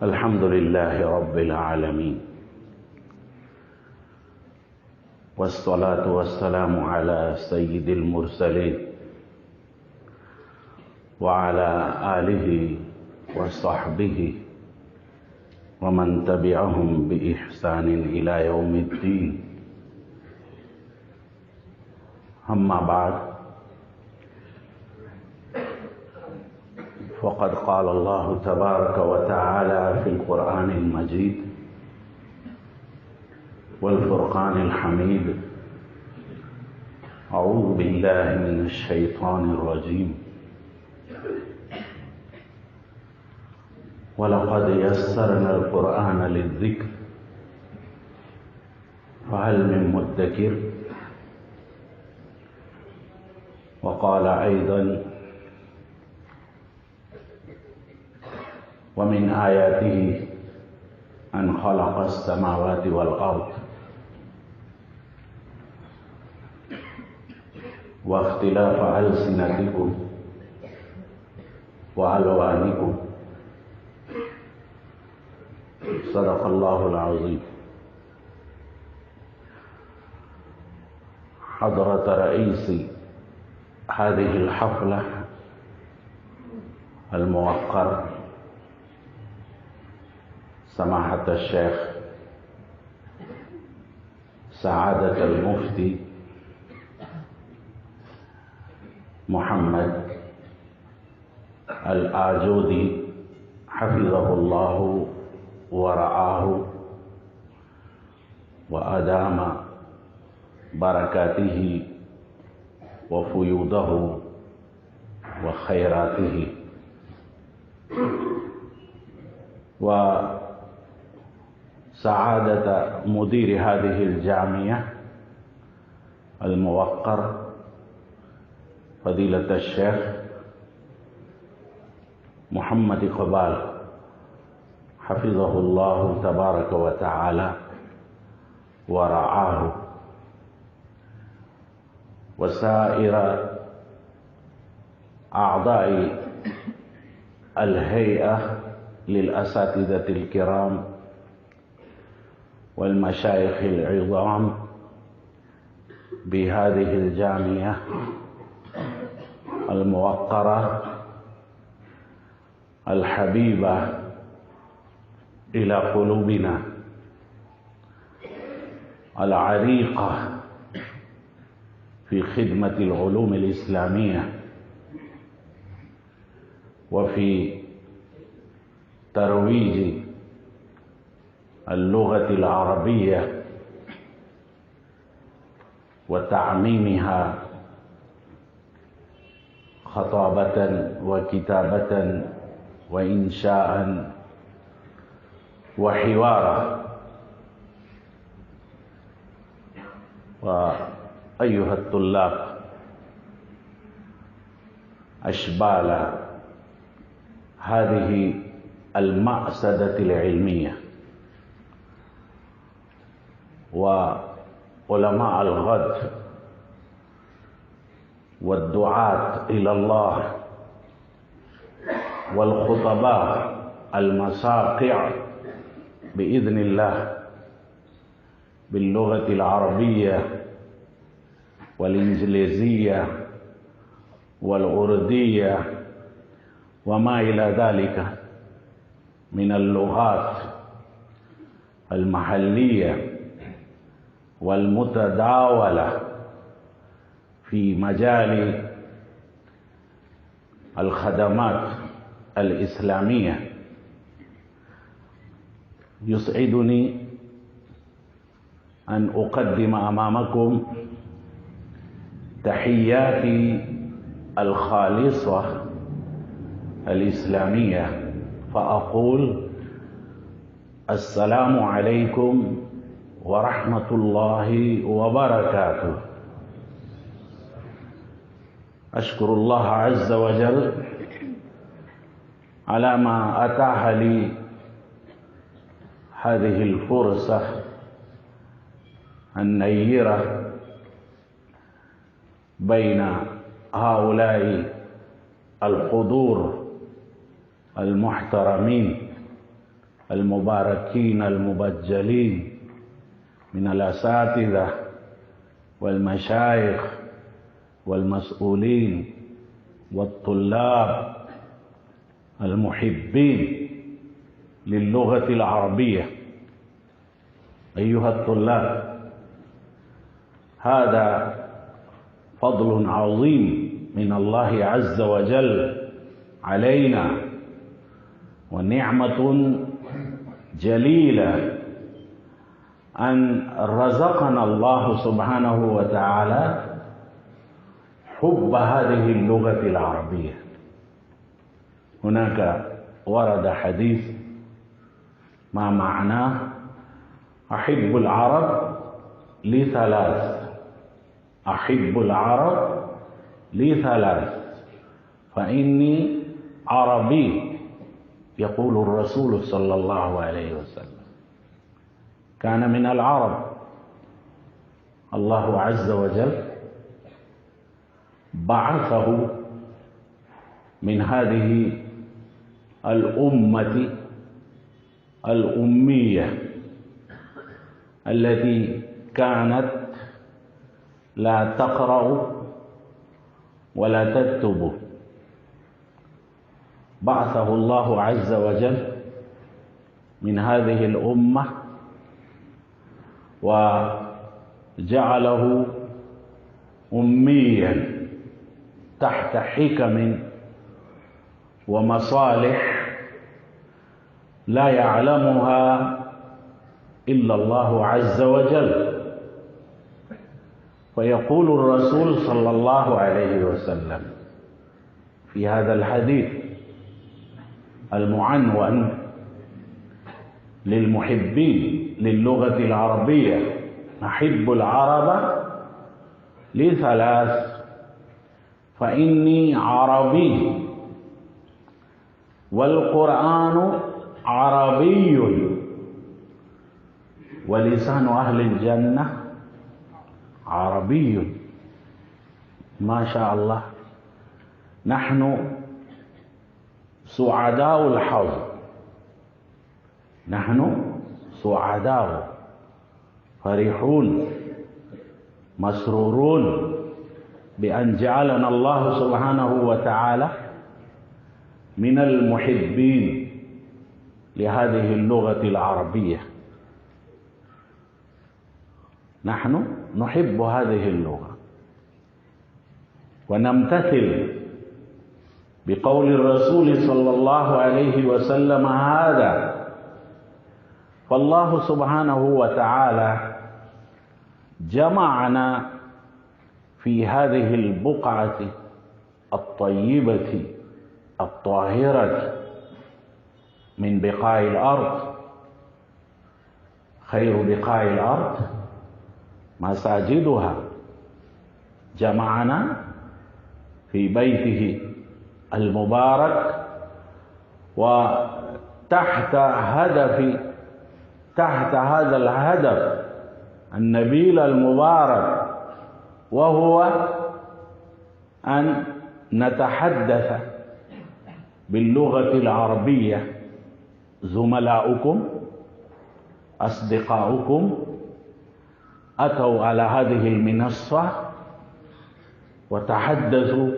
الحمد لله رب العالمين، والصلاة والسلام على سيد المرسلين وعلى آله وصحبه ومن تبعهم بإحسان إلى يوم الدين. أما بعد، فقد قال الله تبارك وتعالى في القرآن المجيد والفرقان الحميد: أعوذ بالله من الشيطان الرجيم، ولقد يسرنا القرآن للذكر فهل من مدكر. وقال أيضا: ومن آياته أن خلق السماوات والأرض واختلاف ألسنتكم وألوانكم. صدق الله العظيم. حضرة رئيس هذه الحفلة الموقر سماحة الشيخ سعادة المفتي محمد الآجودي حفظه الله ورعاه وأدام بركاته وفيوضه وخيراته، وسعادة مدير هذه الجامعة الموقر فضيلة الشيخ محمد إقبال حفظه الله تبارك وتعالى ورعاه، وسائر أعضاء الهيئة للأساتذة الكرام والمشايخ العظام بهذه الجامعة الموقرة الحبيبة إلى قلوبنا، العريقة في خدمة العلوم الإسلامية وفي ترويج اللغة العربية وتعميمها خطابة وكتابة وإنشاء وحوارا. وأيها الطلاب أشبال هذه المأسدة العلمية وعلماء الغد والدعاة إلى الله والخطباء المصاقع بإذن الله باللغة العربية والإنجليزية والأردية وما إلى ذلك من اللغات المحلية والمتداولة في مجال الخدمات الإسلامية. يسعدني أن أقدم أمامكم تحياتي الخالصة الإسلامية، فأقول: السلام عليكم ورحمة الله وبركاته. أشكر الله عز وجل على ما أتاح لي هذه الفرصة النيرة بين هؤلاء الحضور المحترمين المباركين المبجلين من الأساتذة والمشايخ والمسؤولين والطلاب المحبين للغة العربية. أيها الطلاب، هذا فضل عظيم من الله عز وجل علينا، ونعمة جليلة أن رزقنا الله سبحانه وتعالى حب هذه اللغة العربية. هناك ورد حديث ما معناه: أحب العرب لثلاث، أحب العرب لثلاث، فإني عربي. يقول الرسول صلى الله عليه وسلم كان من العرب. الله عز وجل بعثه من هذه الأمة الأمية التي كانت لا تقرأ ولا تكتب. بعثه الله عز وجل من هذه الأمة وجعله أميا تحت حكم ومصالح لا يعلمها إلا الله عز وجل. ويقول الرسول صلى الله عليه وسلم في هذا الحديث المعنون للمحبين للغة العربية: أحب العرب لثلاث، فإني عربي والقرآن عربي ولسان أهل الجنة عربي. ما شاء الله، نحن سعداء الحظ، نحن سعداء فرحون مسرورون بأن جعلنا الله سبحانه وتعالى من المحبين لهذه اللغة العربية. نحن نحب هذه اللغة ونمتثل بقول الرسول صلى الله عليه وسلم هذا. فالله سبحانه وتعالى جمعنا في هذه البقعة الطيبة الطاهرة من بقاع الأرض. خير بقاع الأرض مساجدها. جمعنا في بيته المبارك وتحت هذا الهدف النبيل المبارك، وهو أن نتحدث باللغة العربية. زملاؤكم أصدقاؤكم أتوا على هذه المنصة وتحدثوا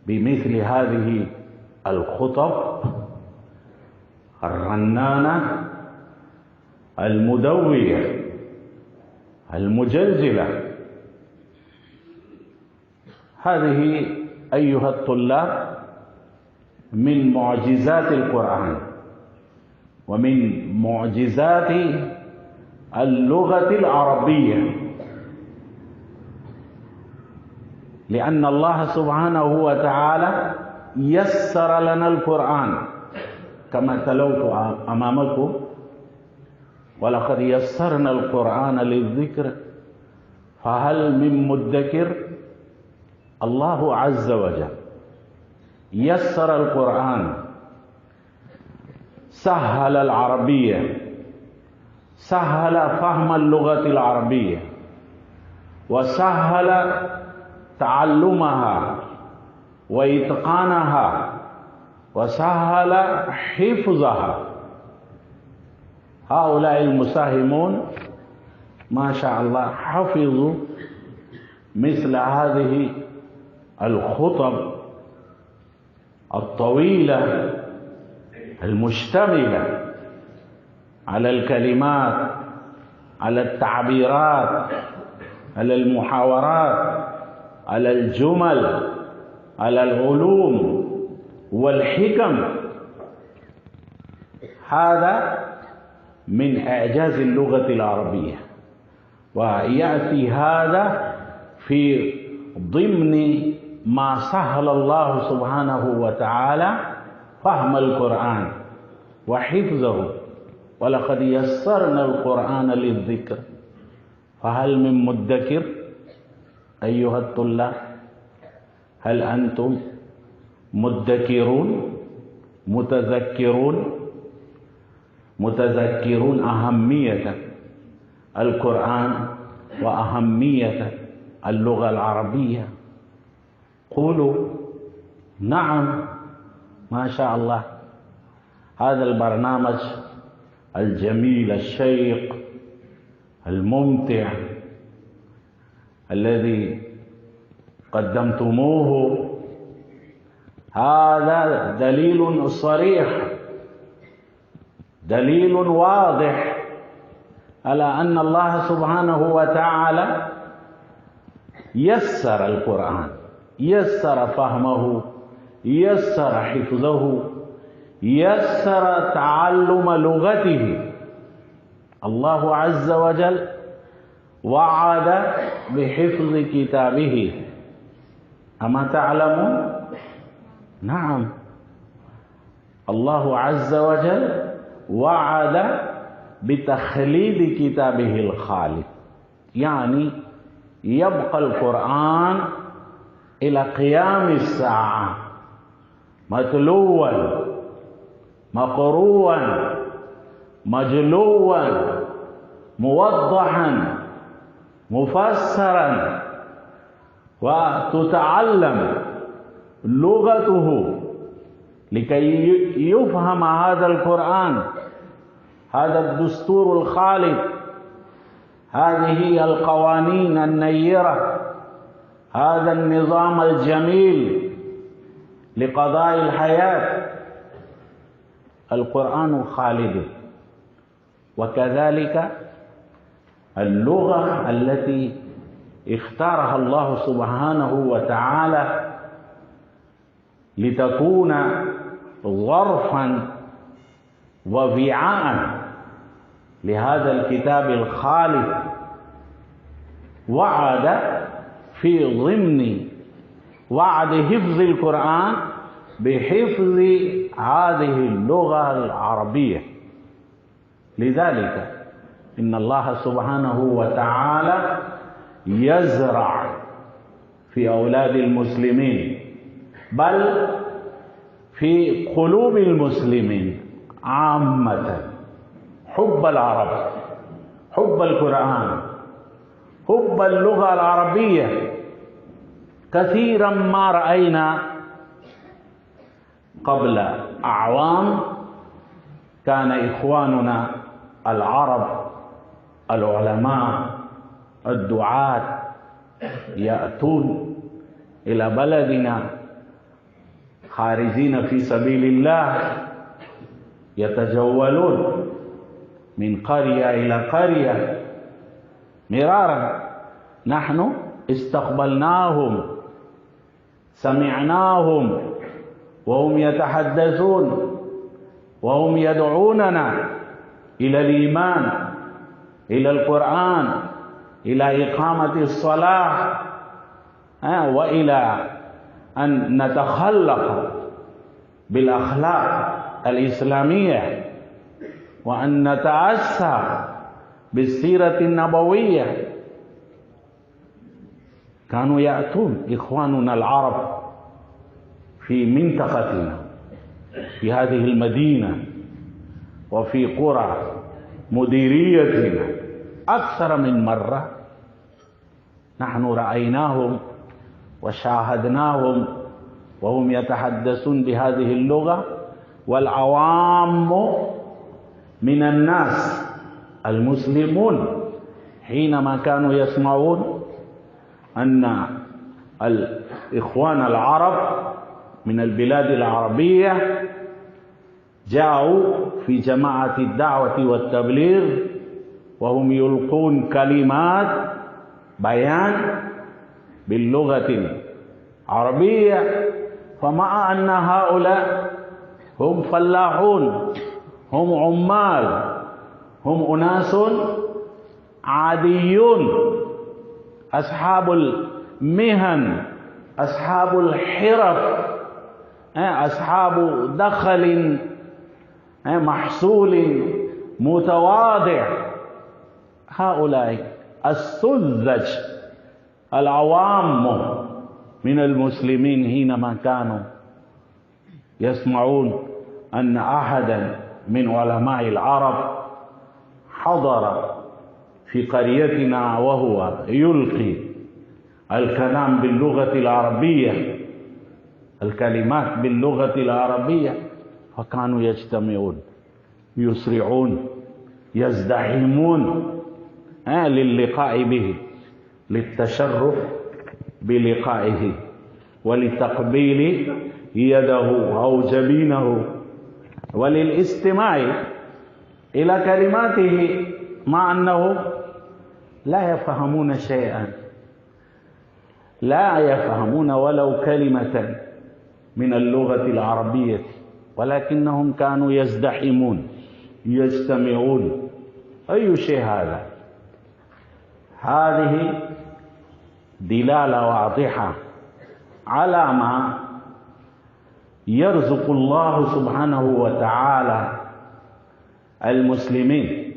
بمثل هذه الخطب الرنانة المدوية المجلجلة. هذه أيها الطلاب من معجزات القرآن ومن معجزات اللغة العربية، لأن الله سبحانه وتعالى يسر لنا القرآن كما تلوت أمامكم: ولقد يسرنا القرآن للذكر فهل من مدكر. الله عز وجل يسر القرآن، سهل العربية، سهل فهم اللغة العربية، وسهل تعلمها وإتقانها، وسهل حفظها هؤلاء المساهمون ما شاء الله حفظوا مثل هذه الخطب الطويلة المشتملة على الكلمات، على التعبيرات، على المحاورات، على الجمل، على العلوم والحكم. هذا من إعجاز اللغة العربية، ويأتي هذا في ضمن ما سهل الله سبحانه وتعالى فهم القرآن وحفظه. ولقد يسرنا القرآن للذكر فهل من مدكر؟ أيها الطلاب، هل أنتم مدكرون متذكرون أهمية القرآن وأهمية اللغة العربية؟ قولوا نعم ما شاء الله. هذا البرنامج الجميل الشيق الممتع الذي قدمتموه هذا دليل صريح، دليل واضح على أن الله سبحانه وتعالى يسر القرآن، يسر فهمه، يسر حفظه، يسر تعلم لغته. الله عز وجل وعد بحفظ كتابه، أما تعلمون؟ نعم، الله عز وجل وعد بتخليد كتابه الخالد، يعني يبقى القرآن إلى قيام الساعة متلوا مقروءا مجلوا موضحا مفسرا، وتتعلم لغته لكي يفهم هذا القرآن، هذا الدستور الخالد، هذه القوانين النيرة، هذا النظام الجميل لقضاء الحياة. القرآن خالد. وكذلك اللغة التي اختارها الله سبحانه وتعالى لتكون ظرفا ووعاء لهذا الكتاب الخالد، وعد في ضمن وعد حفظ القرآن بحفظ هذه اللغة العربية. لذلك إن الله سبحانه وتعالى يزرع في أولاد المسلمين، بل في قلوب المسلمين عامة، حب العرب، حب القرآن، حب اللغة العربية. كثيرا ما رأينا قبل أعوام كان إخواننا العرب العلماء الدعاة يأتون إلى بلدنا خارجين في سبيل الله، يتجولون من قرية إلى قرية مرارا. نحن استقبلناهم، سمعناهم وهم يتحدثون وهم يدعوننا إلى الإيمان، إلى القرآن، إلى إقامة الصلاة، وإلى أن نتخلق بالأخلاق الإسلامية، وأن نتأسى بالسيرة النبوية. كانوا يأتون إخواننا العرب في منطقتنا، في هذه المدينة وفي قرى مديريتنا أكثر من مرة. نحن رأيناهم وشاهدناهم وهم يتحدثون بهذه اللغة، والعوام من الناس المسلمون حينما كانوا يسمعون أن الإخوان العرب من البلاد العربية جاءوا في جماعة الدعوة والتبليغ وهم يلقون كلمات بيان باللغة العربية، فمع أن هؤلاء هم فلاحون، هم عمال، هم أناس عاديون، أصحاب المهن، أصحاب الحرف، أصحاب دخل محصول متواضع، هؤلاء السذج العوام من المسلمين حينما كانوا يسمعون أن أحدا من علماء العرب حضر في قريتنا وهو يلقي الكلام باللغة العربية، الكلمات باللغة العربية، فكانوا يجتمعون، يسرعون، يزدحمون للقاء به، للتشرف بلقائه ولتقبيل يده أو جبينه وللاستماع إلى كلماته، مع أنه لا يفهمون شيئا، لا يفهمون ولو كلمة من اللغة العربية، ولكنهم كانوا يزدحمون يجتمعون. أي شيء هذا؟ هذه دلالة واضحة على ما يرزق الله سبحانه وتعالى المسلمين،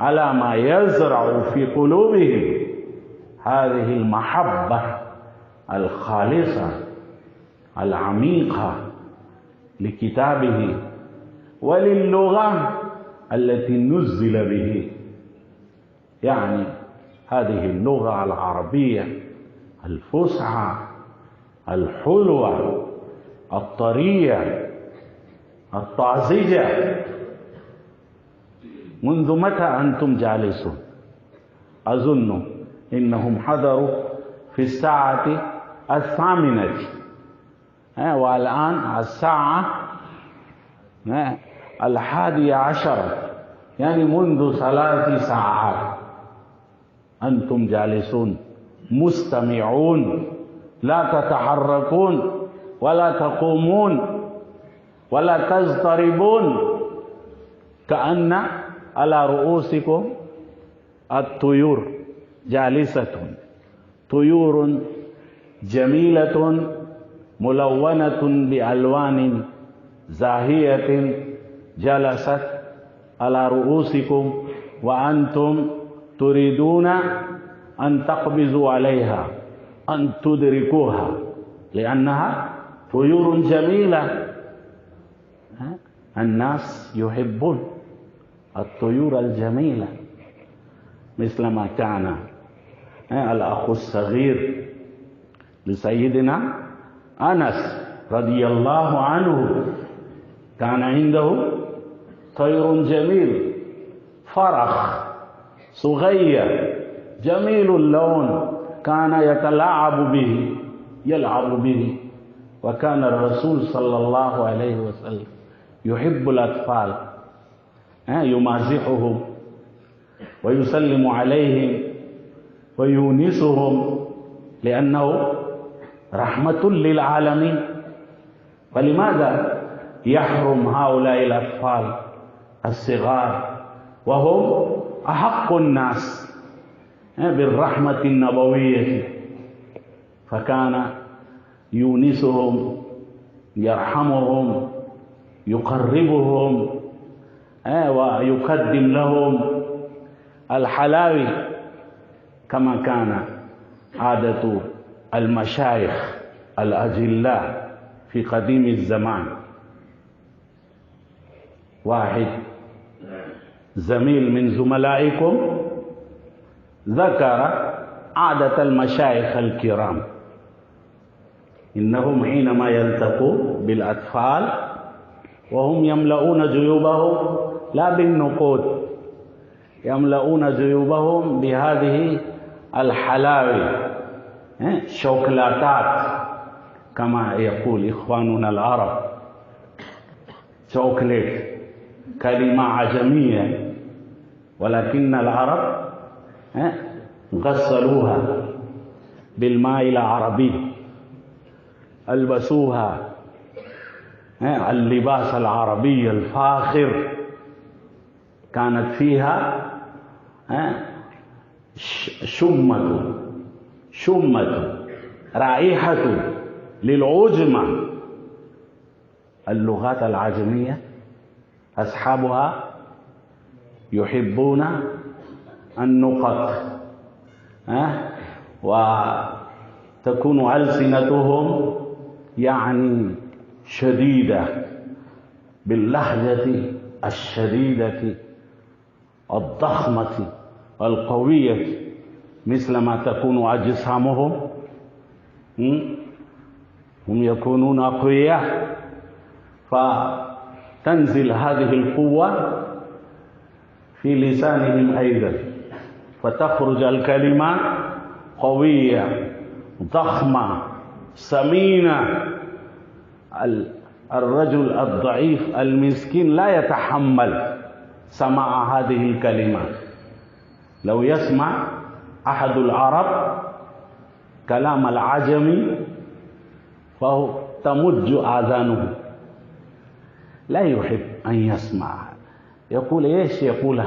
على ما يزرع في قلوبهم هذه المحبة الخالصة العميقة لكتابه وللغة التي نزل به، يعني هذه اللغة العربية الفصحى الحلوة الطرية الطازجة. منذ متى أنتم جالسون؟ أظن إنهم حضروا في الساعة 8، والآن الساعة 11، يعني منذ 3 ساعات أنتم جالسون مستمعون، لا تتحركون ولا تقومون ولا تضطربون، كأن على رؤوسكم الطيور جالسة، طيور جميلة ملونة بألوان زاهية جلست على رؤوسكم وأنتم تريدون أن تقبضوا عليها، أن تدركوها، لأنها طيور جميلة. الناس يحبون الطيور الجميلة، مثل ما كان الأخ الصغير لسيدنا أنس رضي الله عنه، كان عنده طير جميل فرخ صغير جميل اللون، كان يتلاعب به يلعب به، وكان الرسول صلى الله عليه وسلم يحب الأطفال، يمازحهم ويسلم عليهم ويونسهم، لأنه رحمة للعالمين. فلماذا يحرم هؤلاء الأطفال الصغار وهم أحق الناس بالرحمة النبوية؟ فكان يونسهم، يرحمهم، يقربهم، ويقدم لهم الحلاوي، كما كان عادة المشايخ الأجلاء في قديم الزمان. واحد زميل من زملائكم ذكر عادة المشايخ الكرام، إنهم حينما يلتقوا بالأطفال وهم يملؤون جيوبهم لا بالنقود، يملؤون جيوبهم بهذه الحلاوي، شوكولاتات كما يقول إخواننا العرب، شوكليت، كلمة عجمية ولكن العرب غسلوها بالماء العربي، ألبسوها اللباس العربي الفاخر، كانت فيها شمة رائحة للعجمة. اللغات العجمية أصحابها يحبون النقط، وتكون ألسنتهم يعني شديدة باللهجة الشديدة الضخمة القوية، مثلما تكون أجسامهم، هم يكونون أقوياء، فتنزل هذه القوة في لسانهم أيضا، فتخرج الكلمة قوية ضخمة سمينة. الرجل الضعيف المسكين لا يتحمل سماع هذه الكلمات. لو يسمع أحد العرب كلام العجمي فهو تمج آذانه، لا يحب أن يسمع، يقول إيش يقول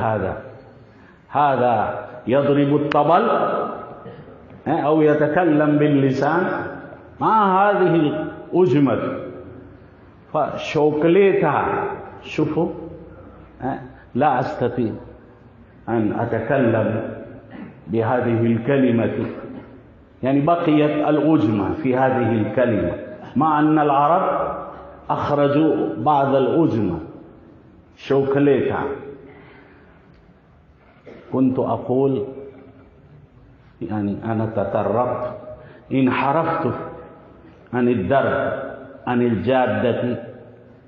هذا يضرب الطبل أو يتكلم باللسان، ما هذه الأجمة. فشوكليتها، شوفوا، لا أستطيع أن أتكلم بهذه الكلمة، يعني بقيت الأجمة في هذه الكلمة، مع أن العرب أخرجوا بعض الأجمة، شوكليتها. كنت أقول يعني أنا تطرقت، انحرفت عن الدرب، عن الجادة.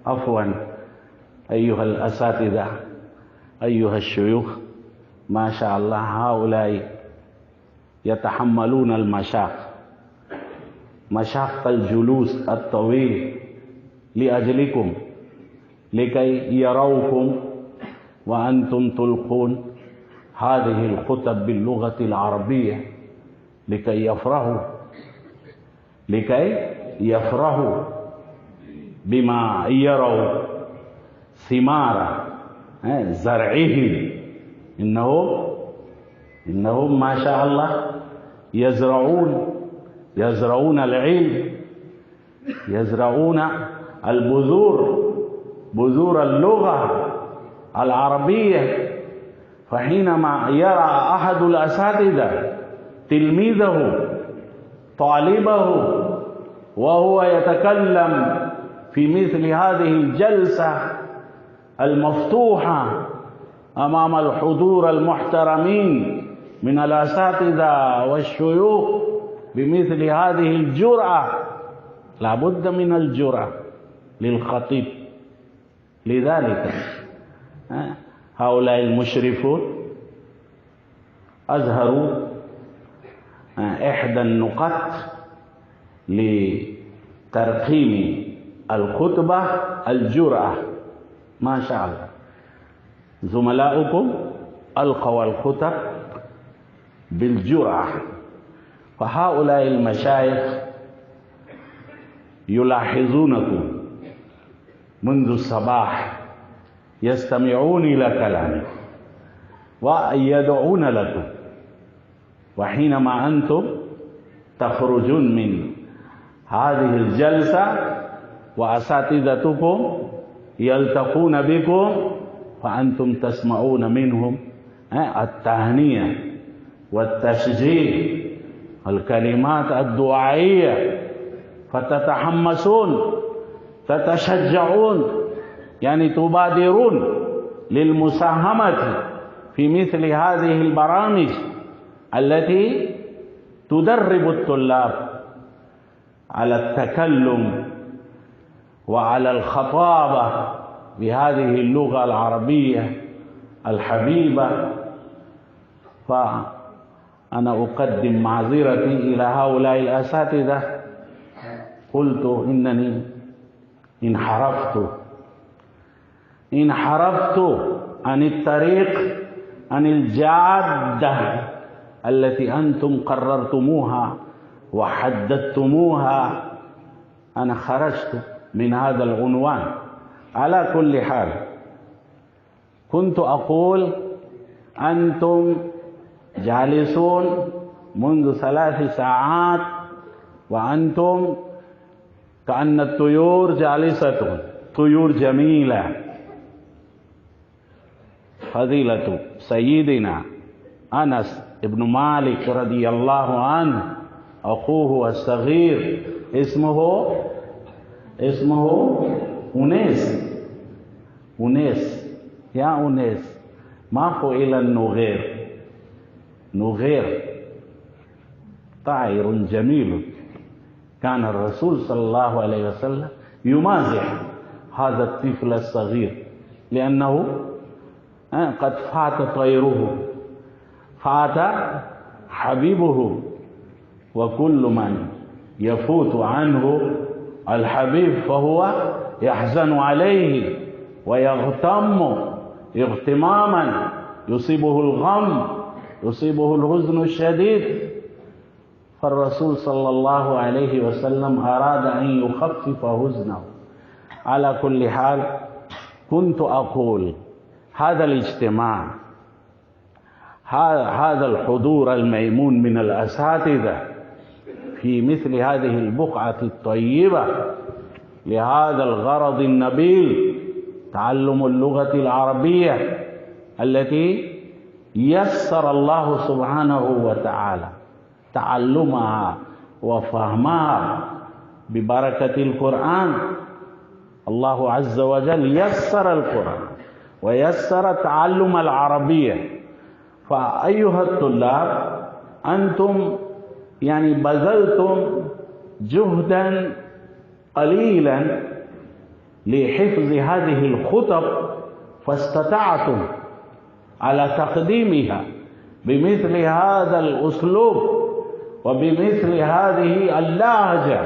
عفوا أيها الأساتذة، أيها الشيوخ، ما شاء الله هؤلاء يتحملون المشاق، مشاق الجلوس الطويل لأجلكم، لكي يروكم وأنتم تلقون هذه الخطب باللغة العربية، لكي يفرحوا بما يروا ثمار زرعهم. إنهم ما شاء الله يزرعون العلم، يزرعون بذور اللغة العربية. فحينما يرى أحد الأساتذة تلميذه طالبه وهو يتكلم في مثل هذه الجلسة المفتوحة أمام الحضور المحترمين من الأساتذة والشيوخ بمثل هذه الجرأة، لابد من الجرأة للخطيب. لذلك هؤلاء المشرفون أظهروا إحدى النقط لترقيم الخطبة، الجرأة. ما شاء الله زملاؤكم ألقوا الخطب بالجرأة. فهؤلاء المشايخ يلاحظونكم منذ الصباح، يستمعون إلى كلامكم ويدعون لكم، وحينما أنتم تخرجون من هذه الجلسة وأساتذتكم يلتقون بكم، فأنتم تسمعون منهم التهنئة والتشجيع، الكلمات الدعائية، فتتحمسون، تتشجعون، يعني تبادرون للمساهمة في مثل هذه البرامج التي تدرب الطلاب على التكلم وعلى الخطابة بهذه اللغة العربية الحبيبة، فأنا أقدم معذرتي إلى هؤلاء الأساتذة. قلت إنني انحرفت عن الطريق، عن الجادة التي أنتم قررتموها وحددتموها. أنا خرجت من هذا العنوان. على كل حال، كنت أقول أنتم جالسون منذ 3 ساعات وأنتم كأن الطيور جالسة، طيور جميلة. فضيلة سيدنا أنس بن مالك رضي الله عنه، أخوه الصغير اسمه أنيس. يا أنيس، ما فعل النغير طائر جميل. كان الرسول صلى الله عليه وسلم يمازح هذا الطفل الصغير، لأنه قد فات طيره، فات حبيبه، وكل من يفوت عنه الحبيب فهو يحزن عليه ويغتم اغتماما، يصيبه الغم، يصيبه الحزن الشديد. فالرسول صلى الله عليه وسلم أراد أن يخفف حزنه. على كل حال، كنت أقول هذا الاجتماع، هذا الحضور الميمون من الأساتذة في مثل هذه البقعة الطيبة لهذا الغرض النبيل، تعلم اللغة العربية التي يسر الله سبحانه وتعالى تعلمها وفهمها ببركة القرآن. الله عز وجل يسر القرآن ويسر تعلم العربية. فأيها الطلاب، أنتم بذلتم جهدا قليلا لحفظ هذه الخطب، فاستطعتم على تقديمها بمثل هذا الأسلوب وبمثل هذه اللهجة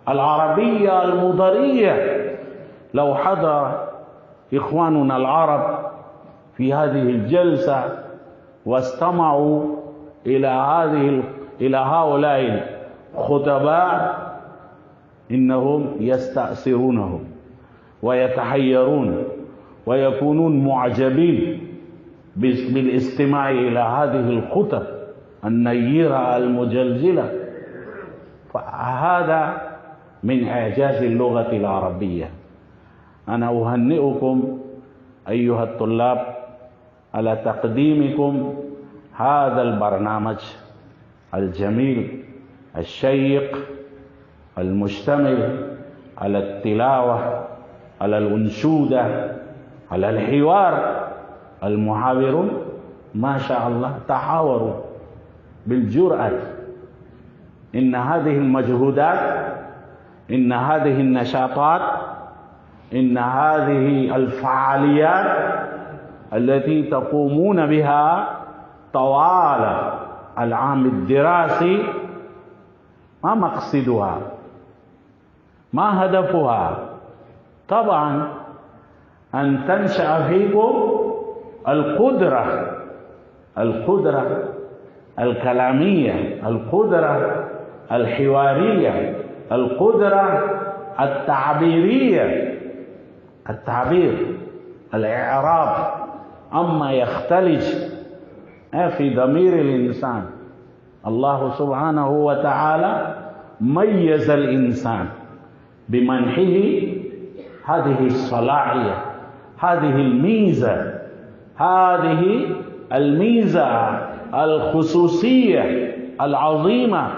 العربية المضرية. لو حضر إخواننا العرب في هذه الجلسة واستمعوا إلى هؤلاء الخطباء، إنهم يستأثرونهم ويتحيرون ويكونون معجبين بالاستماع إلى هذه الخطب النيرة المجلجلة. فهذا من إعجاز اللغة العربية. أنا أهنئكم أيها الطلاب على تقديمكم هذا البرنامج الجميل الشيق المشتمل على التلاوة، على الأنشودة، على الحوار. المحاورون ما شاء الله تحاوروا بالجرأة. إن هذه المجهودات، إن هذه النشاطات، إن هذه الفعاليات التي تقومون بها طوال العام الدراسي، ما مقصدها؟ ما هدفها؟ طبعا أن تنشأ فيكم القدرة الكلامية، القدرة الحوارية، القدرة التعبيرية، الإعراب عما يختلج في ضمير الإنسان. الله سبحانه وتعالى ميز الإنسان بمنحه هذه الصلاحية، هذه الميزة الخصوصية العظيمة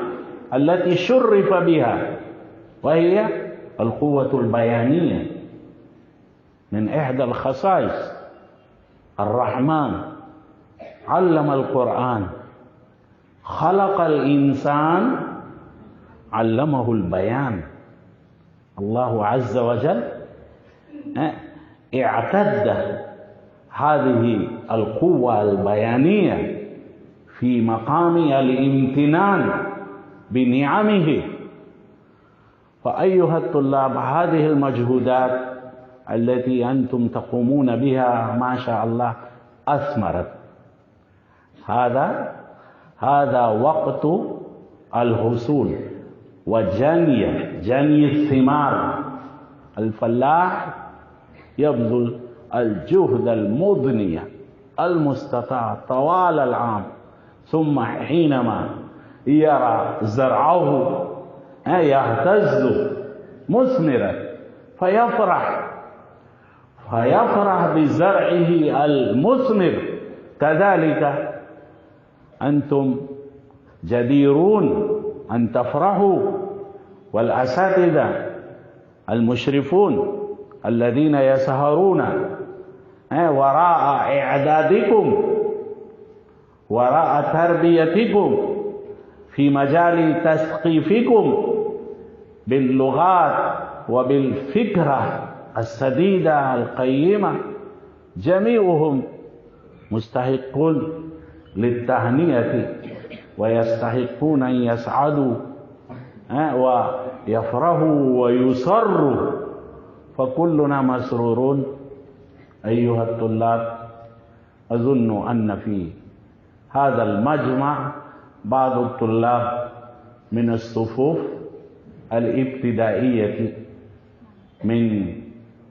التي شرف بها، وهي القوة البيانية. من إحدى الخصائص الرحمن علم القرآن، خلق الإنسان، علمه البيان. الله عز وجل اعتد هذه القوة البيانية في مقام الامتنان بنعمه. فأيها الطلاب، هذه المجهودات التي أنتم تقومون بها ما شاء الله أثمرت. هذا وقت الحصول وجني الثمار. الفلاح يبذل الجهد المضني المستطاع طوال العام، ثم حينما يرى زرعه يهتز مثمرا فيفرح بزرعه المثمر. كذلك أنتم جديرون أن تفرحوا، والأساتذة المشرفون الذين يسهرون وراء إعدادكم، وراء تربيتكم في مجال تثقيفكم باللغات وبالفكرة السديدة القيمة، جميعهم مستحقون للتهنئة ويستحقون أن يسعدوا ويفرحوا ويسروا، فكلنا مسرورون. أيها الطلاب، أظن أن في هذا المجمع بعض الطلاب من الصفوف الابتدائية من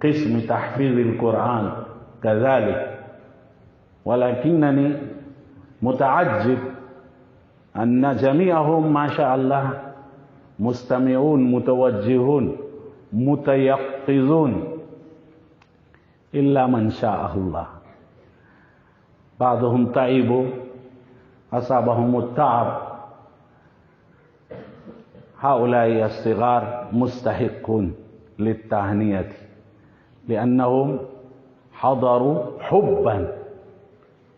قسم تحفيظ القرآن كذلك، ولكنني متعجب أن جميعهم ما شاء الله مستمعون متوجهون متيقظون إلا من شاء الله. بعضهم تعبوا، أصابهم التعب. هؤلاء الصغار مستحقون للتهنئة لأنهم حضروا حبا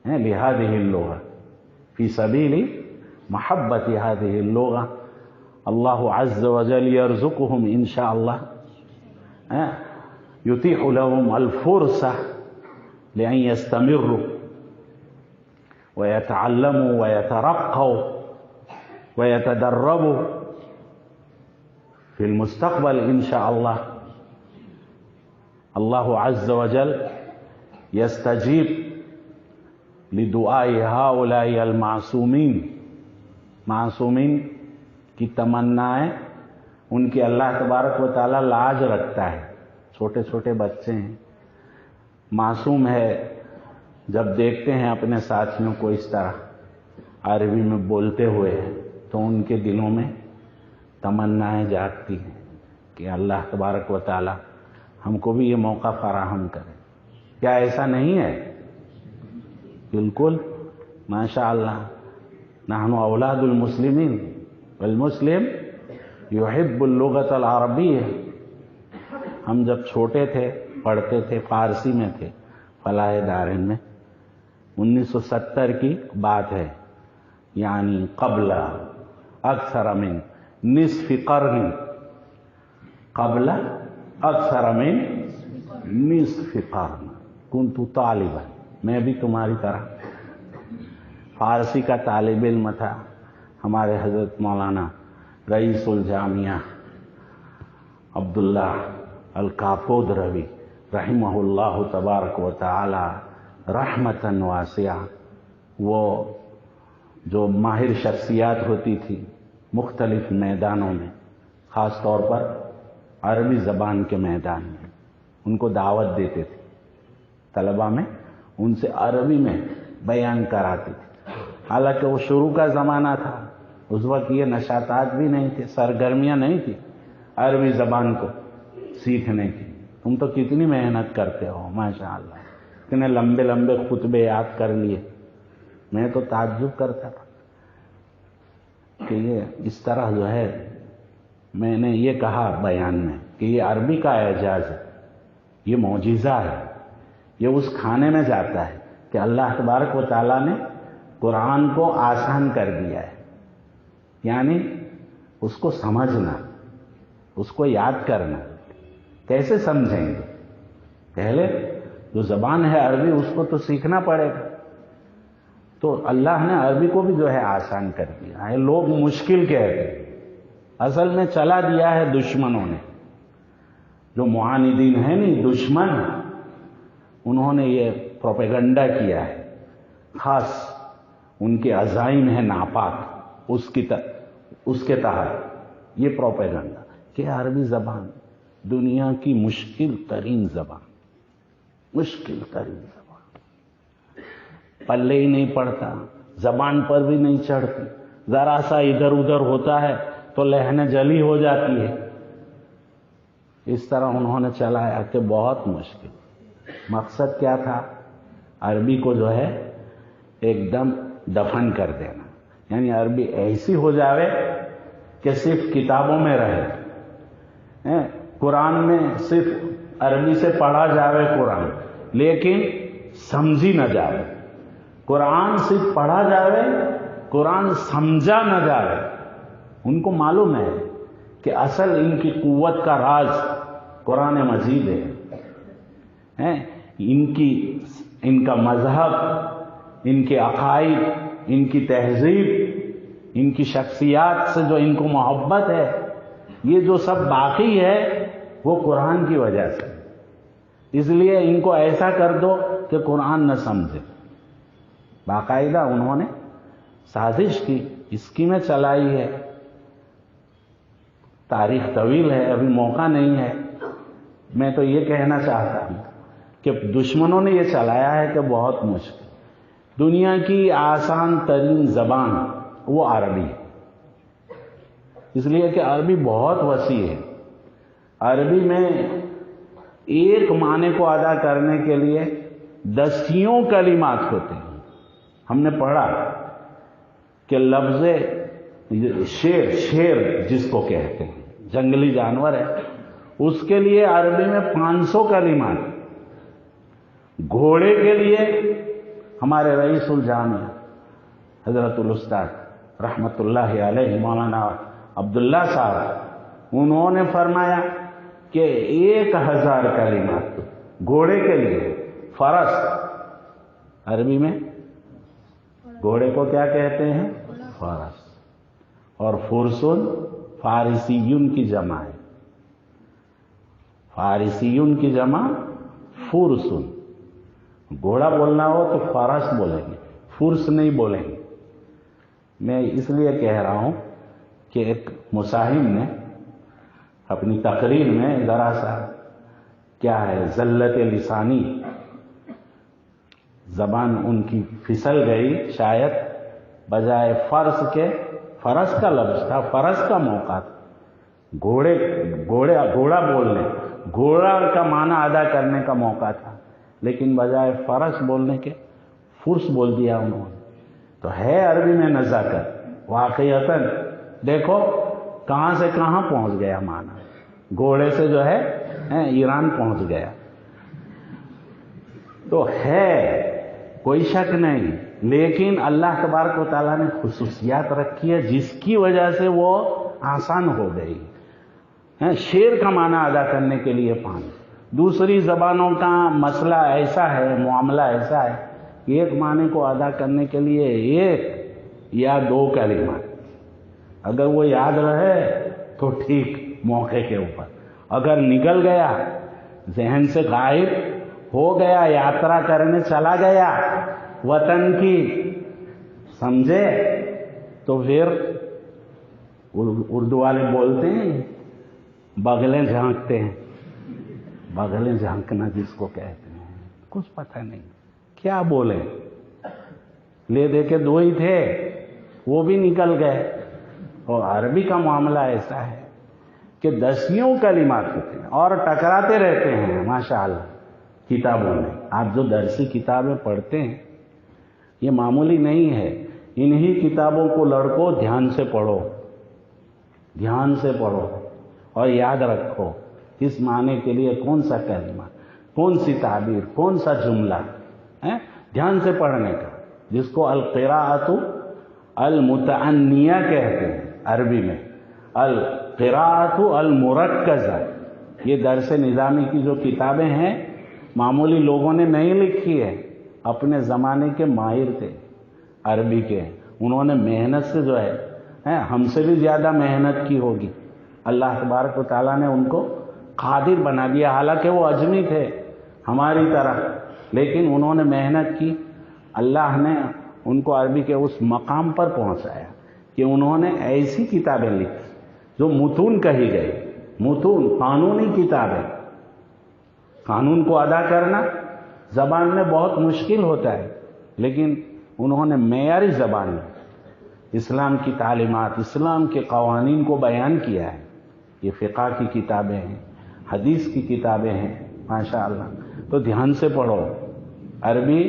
لهذه اللغة في سبيل محبة هذه اللغة. الله عز وجل يرزقهم إن شاء الله، يتيح لهم الفرصة لأن يستمروا ويتعلموا ويترقوا ويتدربوا في المستقبل إن شاء الله. الله عز وجل يستجيب لدعاء هؤلاء المعصومين کی تمنائیں ان کی اللہ تبارک و تعالیٰ لاج رکھتا ہے. چھوٹے چھوٹے بچے ہیں، معصوم ہے، جب دیکھتے ہیں اپنے ساتھیوں کو اس طرح عربی میں بولتے ہوئے تو ان کے دلوں میں تمنائیں جاگتی ہیں کہ اللہ تبارک و تعالیٰ ہم کو بھی یہ موقع فراہم کرے. کیا ایسا نہیں ہے؟ بالکل، ماشاء اللہ. نحن اولاد المسلمین والمسلم يحب اللغة العربية. ہم جب چھوٹے تھے پڑھتے تھے، فارسی میں تھے فلاح دارین میں. 1970 کی بات ہے، یعنی قبل اکثر من نصف قرن، قبل اکثر من نصف قرن كنت طالبا. میں بھی تمہاری طرح فارسی کا طالب علم تھا. ہمارے حضرت مولانا رئیس الجامعہ عبداللہ الکافود روی رحمہ اللہ تبارک و تعالی رحمتاً واسعہ، وہ جو ماہر شخصیات ہوتی تھی مختلف میدانوں میں، خاص طور پر عربی زبان کے میدان میں، ان کو دعوت دیتے تھے طلبہ میں، ان سے عربی میں بیان کراتے تھے. حالانکہ وہ شروع کا زمانہ تھا، اس وقت یہ نشاطات بھی نہیں تھے، سرگرمیاں نہیں تھی عربی زبان کو سیکھنے کی. تم تو کتنی محنت کرتے ہو ماشاء اللہ، اتنے لمبے لمبے خطبے یاد کر لیے. میں تو تعجب کرتا تھا کہ یہ اس طرح جو ہے. میں نے یہ کہا بیان میں کہ یہ عربی کا اعجاز ہے، یہ معجزہ ہے، یہ اس کھانے میں جاتا ہے کہ اللہ تبارک و تعالیٰ نے قرآن کو آسان کر دیا ہے. یعنی اس کو سمجھنا، اس کو یاد کرنا. کیسے سمجھیں گے؟ پہلے جو زبان ہے عربی اس کو تو سیکھنا پڑے گا. تو اللہ نے عربی کو بھی جو ہے آسان کر دیا ہے. لوگ مشکل کہتے ہیں، اصل میں چلا دیا ہے دشمنوں نے. جو معاندین ہیں نہیں، دشمن، انہوں نے یہ پروپیگنڈا کیا ہے. خاص ان کے عزائم ہیں ناپاک، اس کے تحت یہ پروپیگنڈا کہ عربی زبان دنیا کی مشکل ترین زبان، مشکل ترین زبان، پلے ہی نہیں پڑتا، زبان پر بھی نہیں چڑھتی، ذرا سا ادھر ادھر ہوتا ہے تو لہن جلی ہو جاتی ہے. اس طرح انہوں نے چلایا کہ بہت مشکل. مقصد کیا تھا؟ عربی کو جو ہے ایک دم دفن کر دینا، یعنی عربی ایسی ہو جاوے کہ صرف کتابوں میں رہے. قرآن میں صرف عربی سے پڑھا جاوے قرآن، لیکن سمجھی نہ جاوے. قرآن صرف پڑھا جاوے، قرآن سمجھا نہ جاوے. ان کو معلوم ہے کہ اصل ان کی قوت کا راز قرآن مجید ہے. ان کا مذہب، ان کے عقائد، ان کی تہذیب، ان کی شخصیات سے جو ان کو محبت ہے، یہ جو سب باقی ہے وہ قرآن کی وجہ سے. اس لیے ان کو ایسا کر دو کہ قرآن نہ سمجھے. باقاعدہ انہوں نے سازش کی، اسکیمیں چلائی ہے. تاریخ طویل ہے، ابھی موقع نہیں ہے. میں تو یہ کہنا چاہتا ہوں کہ دشمنوں نے یہ چلایا ہے کہ بہت مشکل. دنیا کی آسان ترین زبان وہ عربی ہے، اس لیے کہ عربی بہت وسیع ہے. عربی میں ایک معنی کو ادا کرنے کے لیے دسیوں کلمات ہوتے ہیں. ہم نے پڑھا کہ لفظ شیر جس کو کہتے ہیں، جنگلی جانور ہے، اس کے لیے عربی میں 500 کلمات. گھوڑے کے لیے ہمارے رئیس الجامعہ حضرت الاستاذ رحمت اللہ علیہ مولانا عبداللہ صاحب، انہوں نے فرمایا کہ 1000 کلمات گھوڑے کے لیے. فرس، عربی میں گھوڑے کو کیا کہتے ہیں؟ فرس. اور فرسن فارسیون کی جمع ہے. فارسیون کی جمع فرسن. گھوڑا بولنا ہو تو فرس بولیں گے، فرس نہیں بولیں گے. میں اس لیے کہہ رہا ہوں کہ ایک مصاحب نے اپنی تقریر میں ذرا سا کیا ہے زلت لسانی، زبان ان کی پھسل گئی شاید، بجائے فرس کے، فرس کا لفظ تھا، فرس کا موقع تھا، گھوڑا بولنے، گھوڑا کا معنی ادا کرنے کا موقع تھا، لیکن بجائے فرس بولنے کے فرس بول دیا انہوں نے. تو ہے عربی میں نزاکت واقعتاً. دیکھو کہاں سے کہاں پہنچ گیا معنی، گھوڑے سے جو ہے ایران پہنچ گیا. تو ہے کوئی شک نہیں، لیکن اللہ تبارک و تعالیٰ نے خصوصیات رکھی ہے جس کی وجہ سے وہ آسان ہو گئی. شیر کا معنی ادا کرنے کے لیے 5. دوسری زبانوں کا مسئلہ ایسا ہے، معاملہ ایسا ہے، ایک معنی کو ادا کرنے کے لیے 1 یا 2 کلمات. اگر وہ یاد رہے تو ٹھیک، موقع کے اوپر. اگر نکل گیا، ذہن سے غائب ہو گیا، یاترا کرنے چلا گیا وطن کی، سمجھے، تو پھر اردو والے بولتے ہیں بغلیں جھانکتے ہیں. بغلیں جھانکنا جس کو کہتے ہیں، کچھ پتہ نہیں کیا بولے. لے دے کے 2 ہی تھے، وہ بھی نکل گئے. اور عربی کا معاملہ ایسا ہے کہ دسیوں کلمات ہوتے ہیں اور ٹکراتے رہتے ہیں ماشاءاللہ کتابوں میں. آپ جو درسی کتابیں پڑھتے ہیں یہ معمولی نہیں ہے. انہی کتابوں کو لڑکو دھیان سے پڑھو، دھیان سے پڑھو اور یاد رکھو اس معنی کے لیے کون سا کلمہ، کون سی تعبیر، کون سا جملہ ہے، دھیان سے پڑھنے کا، جس کو القراءۃ المتعنیہ کہتے ہیں عربی میں. القراءۃ المرکزہ، یہ درس نظامی کی جو کتابیں ہیں معمولی لوگوں نے نہیں لکھی ہے، اپنے زمانے کے ماہر تھے عربی کے، انہوں نے محنت سے جو ہے ہم سے بھی زیادہ محنت کی ہوگی، اللہ تبارک و تعالیٰ نے ان کو قادر بنا دیا، حالانکہ وہ اجمی تھے ہماری طرح، لیکن انہوں نے محنت کی، اللہ نے ان کو عربی کے اس مقام پر پہنچایا کہ انہوں نے ایسی کتابیں لکھی جو متون کہی گئی، متون قانونی کتابیں، قانون کو ادا کرنا زبان میں بہت مشکل ہوتا ہے، لیکن انہوں نے معیاری زبان میں اسلام کی تعلیمات، اسلام کے قوانین کو بیان کیا ہے۔ یہ فقہ کی کتابیں ہیں، حدیث کی کتابیں ہیں، ماشاءاللہ۔ تو دھیان سے پڑھو، عربی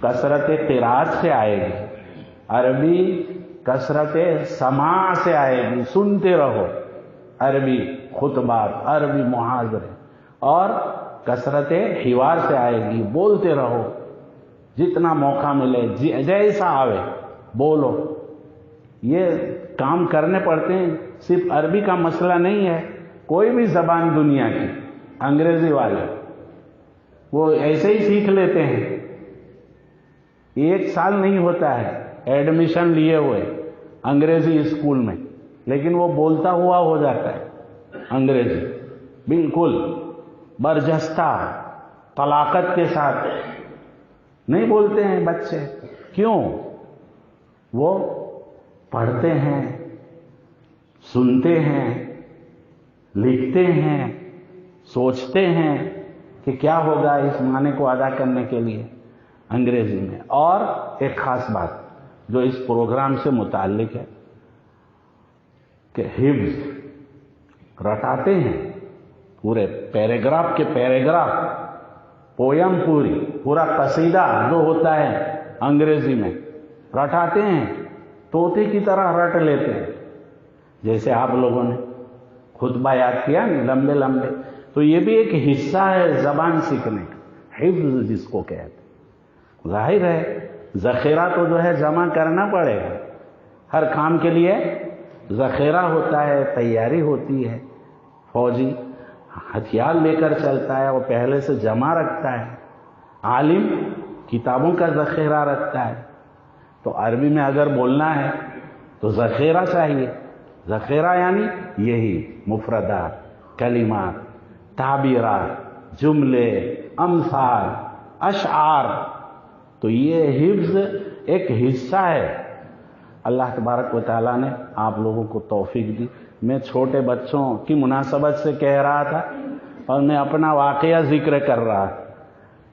کثرت قراءت سے آئے گی، عربی کثرت سماع سے آئے گی، سنتے رہو عربی خطبات، عربی محاضرے، اور کثرت حوار سے آئے گی، بولتے رہو جتنا موقع ملے، جیسا آوے بولو۔ یہ کام کرنے پڑتے ہیں، صرف عربی کا مسئلہ نہیں ہے، کوئی بھی زبان دنیا کی، انگریزی والے وہ ایسے ہی سیکھ لیتے ہیں، 1 سال نہیں ہوتا ہے ایڈمیشن لیے ہوئے انگریزی اسکول میں، لیکن وہ بولتا ہوا ہو جاتا ہے انگریزی بالکل برجستہ طلاقت کے ساتھ۔ نہیں بولتے ہیں بچے، کیوں؟ وہ پڑھتے ہیں، سنتے ہیں، لکھتے ہیں، سوچتے ہیں کہ کیا ہوگا اس معنی کو ادا کرنے کے لیے انگریزی میں۔ اور ایک خاص بات جو اس پروگرام سے متعلق ہے کہ حفظ رٹاتے ہیں، پورے پیراگراف کے پیراگراف، پویم پورا قصیدہ جو ہوتا ہے انگریزی میں رٹاتے ہیں، طوطے کی طرح رٹ لیتے ہیں، جیسے آپ لوگوں نے خطبہ یاد کیا نا لمبے لمبے، تو یہ بھی ایک حصہ ہے زبان سیکھنے کا، حفظ جس کو کہتے ہیں۔ ظاہر ہے ذخیرہ تو جو ہے جمع کرنا پڑے گا، ہر کام کے لیے ذخیرہ ہوتا ہے، تیاری ہوتی ہے، فوجی ہتھیار لے کر چلتا ہے، وہ پہلے سے جمع رکھتا ہے، عالم کتابوں کا ذخیرہ رکھتا ہے۔ تو عربی میں اگر بولنا ہے تو ذخیرہ چاہیے، ذخیرہ یعنی یہی مفردات، کلمات، تعبیرات، جملے، امثال، اشعار۔ تو یہ حفظ ایک حصہ ہے۔ اللہ تبارک و تعالیٰ نے آپ لوگوں کو توفیق دی۔ میں چھوٹے بچوں کی مناسبت سے کہہ رہا تھا اور میں اپنا واقعہ ذکر کر رہا،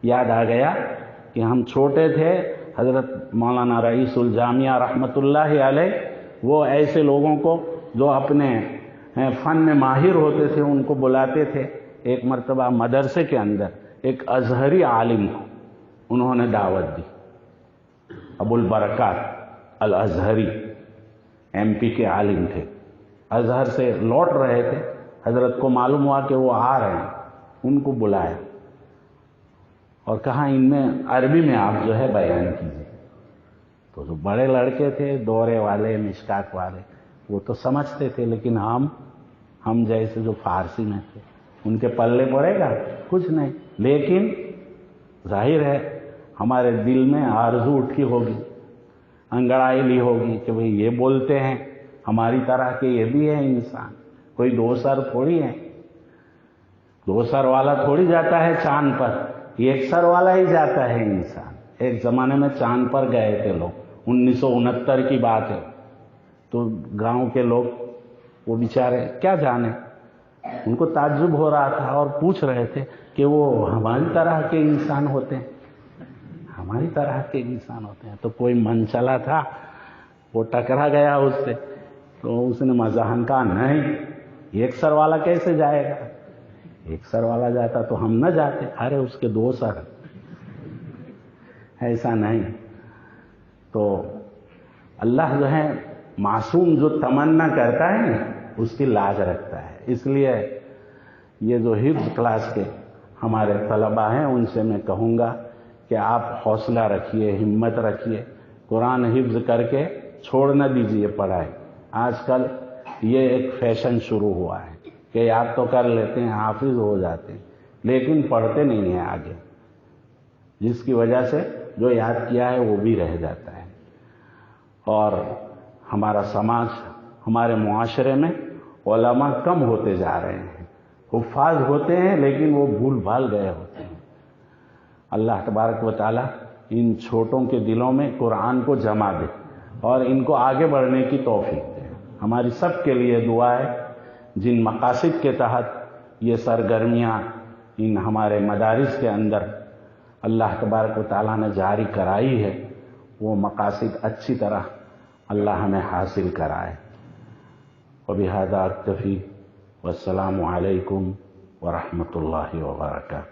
یاد آ گیا کہ ہم چھوٹے تھے، حضرت مولانا رئیس الجامعہ رحمۃ اللہ علیہ وہ ایسے لوگوں کو جو اپنے فن میں ماہر ہوتے تھے ان کو بلاتے تھے۔ ایک مرتبہ مدرسے کے اندر ایک ازہری عالم کو انہوں نے دعوت دی، ابو البرکات الازہری، ایم پی کے عالم تھے، ازہر سے لوٹ رہے تھے، حضرت کو معلوم ہوا کہ وہ آ رہے ہیں، ان کو بلایا اور کہا ان میں عربی میں آپ جو ہے بیان کیجیے۔ تو جو بڑے لڑکے تھے، دورے والے، مشکات والے، وہ تو سمجھتے تھے، لیکن ہم جیسے جو فارسی میں تھے ان کے پلے پڑے گا کچھ نہیں۔ لیکن ظاہر ہے ہمارے دل میں آرزو اٹھی ہوگی، انگڑائی لی ہوگی کہ بھئی یہ بولتے ہیں، ہماری طرح کے یہ بھی ہے انسان، کوئی 2 سر تھوڑی ہے، 2 سر والا تھوڑی جاتا ہے چاند پر، 1 سر والا ہی جاتا ہے انسان۔ ایک زمانے میں چاند پر گئے تھے لوگ، 1969 کی بات ہے، تو گاؤں کے لوگ وہ بیچارے کیا جانے، ان کو تعجب ہو رہا تھا اور پوچھ رہے تھے کہ وہ ہماری طرح کے انسان ہوتے ہیں، ہماری طرح کے انسان ہوتے ہیں۔ تو کوئی من چلا تھا، وہ ٹکرا گیا اس سے، تو اس نے مزاحن کہا نہیں، 1 سر والا کیسے جائے گا، 1 سر والا جاتا تو ہم نہ جاتے، ارے اس کے 2 سر، ایسا نہیں۔ تو اللہ جو ہے معصوم جو تمنا کرتا ہے نا اس کی لاج رکھتا ہے۔ اس لیے یہ جو حفظ کلاس کے ہمارے طلباء ہیں ان سے میں کہوں گا کہ آپ حوصلہ رکھیے، ہمت رکھیے، قرآن حفظ کر کے چھوڑ نہ دیجیے پڑھائی۔ آج کل یہ ایک فیشن شروع ہوا ہے کہ یاد تو کر لیتے ہیں، حافظ ہو جاتے ہیں، لیکن پڑھتے نہیں ہیں آگے، جس کی وجہ سے جو یاد کیا ہے وہ بھی رہ جاتا ہے۔ اور ہمارا سماج، ہمارے معاشرے میں علماء کم ہوتے جا رہے ہیں، حفاظ ہوتے ہیں لیکن وہ بھول بھال گئے ہوتے ہیں۔ اللہ تبارک و تعالی ان چھوٹوں کے دلوں میں قرآن کو جما دے اور ان کو آگے بڑھنے کی توفیق دے۔ ہماری سب کے لیے دعا ہے، جن مقاصد کے تحت یہ سرگرمیاں ان ہمارے مدارس کے اندر اللہ تبارک و تعالیٰ نے جاری کرائی ہے، وہ مقاصد اچھی طرح اللہ ہمیں حاصل کرائے۔ وبہذا اکتفی، والسلام علیکم ورحمۃ اللہ وبرکاتہ۔